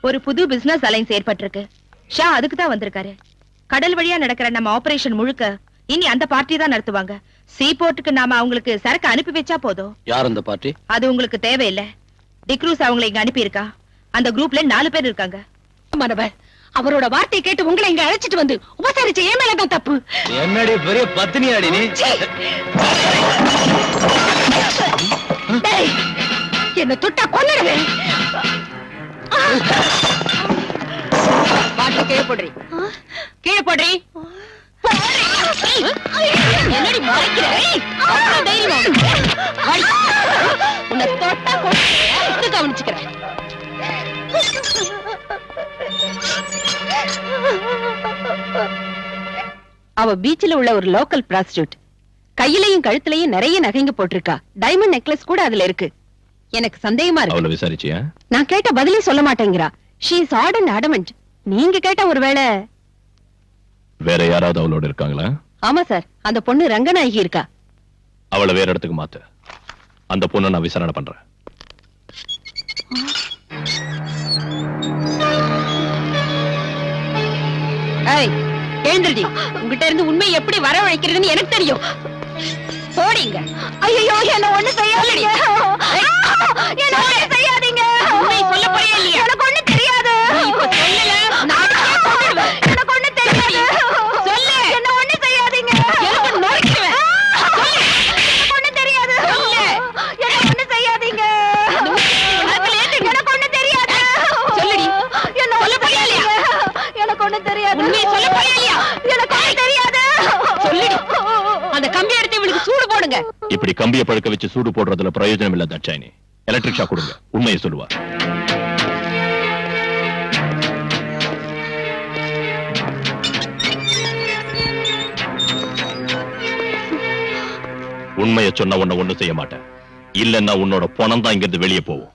ஒரு புது business alliance ஏற்பட்டிருக்கு. ஷா அதுக்கு தான் வந்திருக்காரு. கடல் வழியா நடக்கிற நம்ம ஆபரேஷன் முழுக்க இனி அந்த பார்ட்டி தான் நடத்துவாங்க. சீபோர்ட்டுக்கு நாம அவங்களுக்கு சரக்கு அனுப்பி வச்சா போதும். யார் அந்த பார்ட்டி? அது உங்களுக்கு தேவையில்லை. டிக்ரூஸ் அவங்களை இங்க அனுப்பி இருக்கா. அந்த குரூப்ல 4 பேர் இருக்காங்க. அவரோட வார்த்தை கேட்டு உங்களை இங்க அழைச்சிட்டு வந்து உபசரிச்ச ஏன் மேலதான் தப்பு. என்னடி பெரிய பத்தினியாடி நீ? என்ன தொட்டா கொன்னுடுவேன். கீழே போடுறி, கீழே போடுறி. என்னடி மறைக்கிற? உன்னை தொட்டா கொண்டு கவனிச்சுக்கிறேன். அவ பீச்சில் உள்ள ஒரு லோக்கல் பிராஸ்டியூட். கையிலையும் கழுத்துலயும் நிறைய நகைங்க போட்டிருக்கா. டைமண்ட் நெக்லஸ் கூட அதுல இருக்கு. எனக்கு சந்தேகமா இருக்கு. அவளை விசாரிச்சியா? நான் கேட்ட பதிலே சொல்ல மாட்டேங்கிறா. She is hard and adamant. நீங்க கேட்ட ஒருவேளை வேற யாராவது அவளோட இருக்காங்களா? ஆமா சார், அந்த பொண்ணு ரங்கநாயகி இருக்கா. அவளை வேற இடத்துக்கு மாத்து. அந்த பொண்ணை நான் விசாரணை பண்றேன். எழுந்திருடி. உங்ககிட்ட இருந்து உண்மை எப்படி வரவழைக்கிறதுன்னு எனக்கு தெரியும். போடிங்க. ஐயோ, என்ன ஒண்ணு செய்யாதீங்க. என்ன ஒண்ணு செய்யாதீங்க. உண்மை சொல்ல போறியா இல்லையா? எனக்கு ஒண்ணு தெரியாது. இப்ப சொல்லல நானே கொன்னுடுவேன். எனக்கு ஒண்ணு தெரியாது. சொல்லு. என்ன ஒண்ணு செய்யாதீங்க. எனக்கு நொறுக்குவேன். சொல்லு. எனக்கு ஒண்ணு தெரியாது. சொல்லு. என்ன ஒண்ணு செய்யாதீங்க. எனக்கு ஒண்ணு தெரியாது. சொல்லுடி. என்ன சொல்ல போறியா இல்லையா? எனக்கு ஒண்ணு தெரியாது. உண்மை சொல்ல போறியா இல்லையா? எனக்கு ஒண்ணு தெரியாது. சொல்லுடி. அந்த கம்பி எடுத்து இவளுக்கு சூடு போடுங்க. இப்படி கம்பியை பழுக்க வச்சு சூடு போடுறதுல பிரயோஜனம் இல்ல தட்சாயினி. எலக்ட்ரிக் ஷாக் கொடுங்க. உண்மையை சொல்லுவா. உண்மையை சொன்ன உன்னை ஒண்ணு செய்ய மாட்டேன். இல்லன்னா உன்னோட பணம் தான் இங்கிருந்து வெளியே போகும்.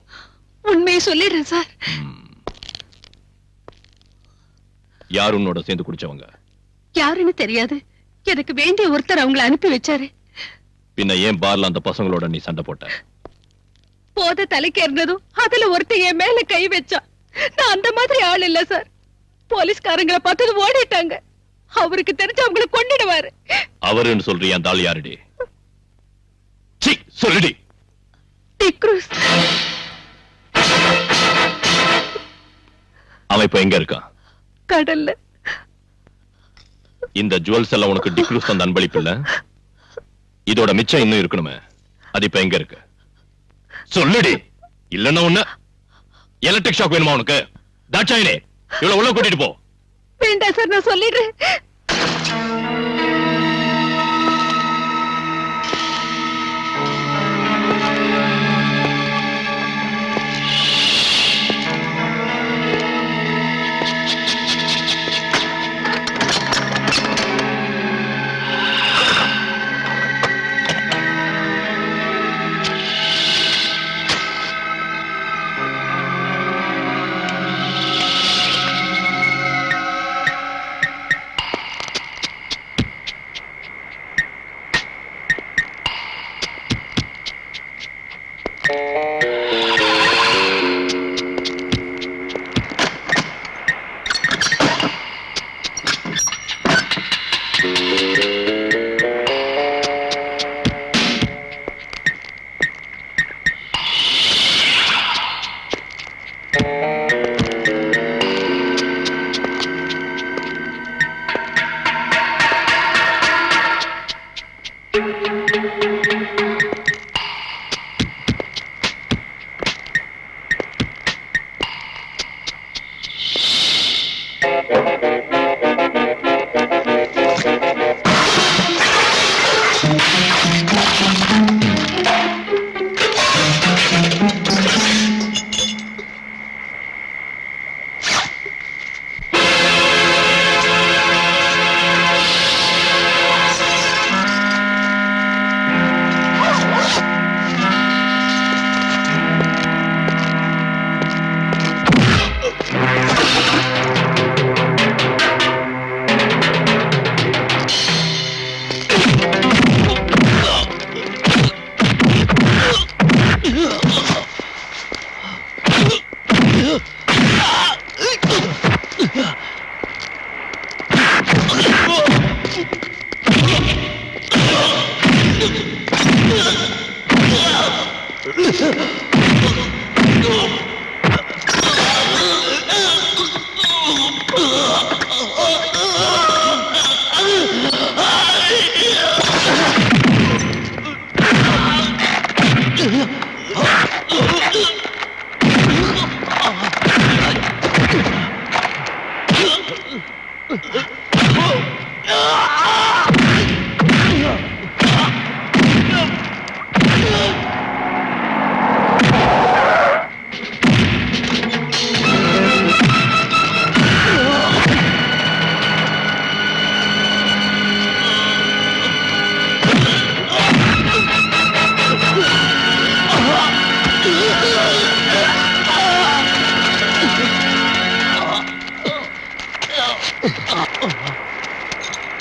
உண்மையை சொல்லிடுறேன் சார். யார் உன்னோட சேர்ந்து குடிச்சவங்க? யாருன்னு தெரியாது. எனக்கு வேண்டிய ஒருத்தர் அவங்களை அனுப்பி வச்சாரு. பின்ன ஏன் பார்ல அந்த பசங்களோட நீ சண்டை போட்ட? போத தலைக்கேறினதும் அதுல ஒருத்தர் என் மேல கை வச்சா. நான் அந்த மாதிரி ஆள் இல்ல சார். போலீஸ்காரங்களை பார்த்தது ஓடிட்டாங்க. அவருக்கு தெரிஞ்சு அவங்களை கொன்னுடுவாரு. அவருன்னு சொல்றியா? அந்த ஆள் யாருடி? சொல்லுடி. டிக்ரூஸ். அவன் இப்ப எங்க இருக்கான்? கடல்ல. இந்த ஜுவல்ஸ் எல்லாம் உனக்கு டிக்ரூஸ் தந்த அன்பளிப்பு இல்ல? இதோட மிச்சம் இன்னும் இருக்கணுமே. அது இப்ப எங்க இருக்கு? சொல்லுடி. இல்லன்னா ஒண்ணு எலக்ட்ரிக் ஷாக் வேணுமா உனக்கு? தாட்சாயினே, இவ்வளவு உள்ள கூட்டிட்டு போ. வேண்டாம் சார், நான் சொல்லிடுறேன்.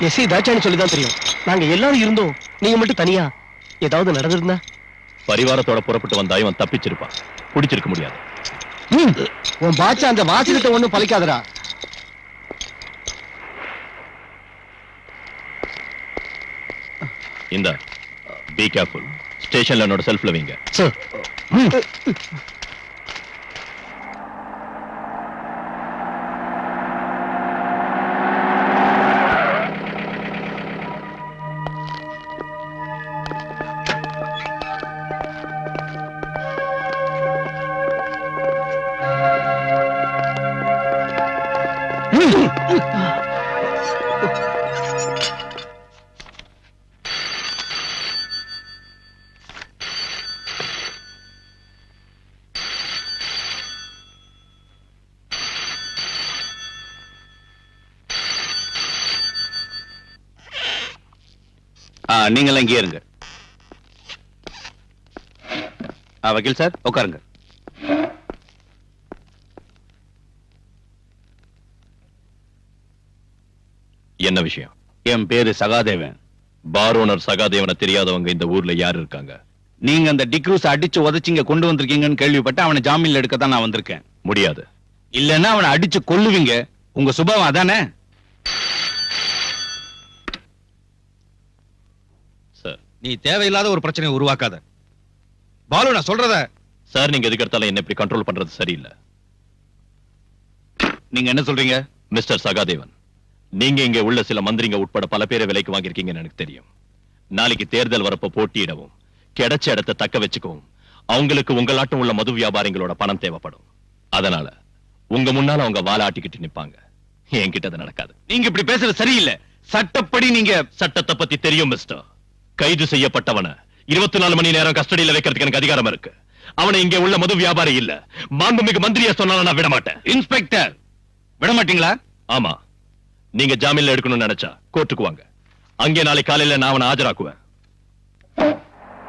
எஸ்ஐ தாட்சாணி சொல்லிதான் தெரியும். நாங்க எல்லாரும் இருந்தோம், நீங்க மட்டும் தனியா. ஏதாவது நடந்திருந்தா? பரிவாரத்தோட புறப்பட்டு வந்தா இவன் தப்பிச்சிருப்பான். பிடிச்சிருக்க முடியாது. உன் பாச்சா அந்த வாசகத்தை ஒண்ணும் பலிக்காதடா. இந்த பி கேர்ஃபுல். ஸ்டேஷன்ல என்னோட செல்ஃப்ல வைங்க. சார். நீங்க இங்கே இருங்க. வக்கீல் சார் உட்காருங்க. என்ன விஷயம்? என் பேரு சகாதேவன். பார் ஓனர் சகாதேவனை தெரியாதவங்க இந்த ஊர்ல யாரு இருக்காங்க? நீங்க அந்த டிக்ரூஸ் அடிச்சு உதச்சிங்க கொண்டு வந்திருக்கீங்கன்னு கேள்விப்பட்டு அவனை ஜாமீன்ல எடுக்க தான் நான் வந்திருக்கேன். முடியாது. இல்லன்னா அவனை அடிச்சு கொல்லுவீங்க. உங்க சுபாவம் அதானே? சார், நீ தேவையில்லாத ஒரு பிரச்சனையை உருவாக்காத. பாலு, நான் சொல்றத. சார், நீங்க எதுக்கு எடுத்தாலும் என்ன இப்படி கண்ட்ரோல் பண்றது சரியில்லை. நீங்க என்ன சொல்றீங்க? மிஸ்டர் சகாதேவன், நீங்க இங்க உள்ள சில மந்திரிங்க உட்பட பல பேரை விலைக்கு வாங்கியிருக்கீங்கன்னு எனக்கு தெரியும். நாளைக்கு தேர்தல் வரப்ப போட்டியிடவும் கிடைச்ச இடத்தை தக்க வச்சுக்கவும் அவங்களுக்கு உங்களாட்டம் உள்ள மது வியாபாரிகளோட பணம் தேவைப்படும். அதனால உங்க முன்னால அவங்க வாலாட்டிக்கிட்டு நிப்பாங்க. என்கிட்ட அது நடக்காது. நீங்க இப்படி பேசுறது சரியில்லை. சட்டப்படி நீங்க சட்டத்தை பத்தி தெரியும் மிஸ்டர். கைது செய்யப்பட்டவனை 24 மணி நேரம் கஸ்டடியில வைக்கிறதுக்கு எனக்கு அதிகாரம் இருக்கு. அவனை இங்க உள்ள மது வியாபாரி இல்ல, மாண்புமிகு மந்திரியை சொன்னாலும் நான் விட மாட்டேன். இன்ஸ்பெக்டர், விட மாட்டீங்களா? ஆமா, நீங்க ஜாமீன்ல எடுக்கணும்னு நினைச்சா கோர்ட்டுக்கு வாங்க. அங்கே நாளை காலையில நான் அவனை ஆஜராக்குவேன்.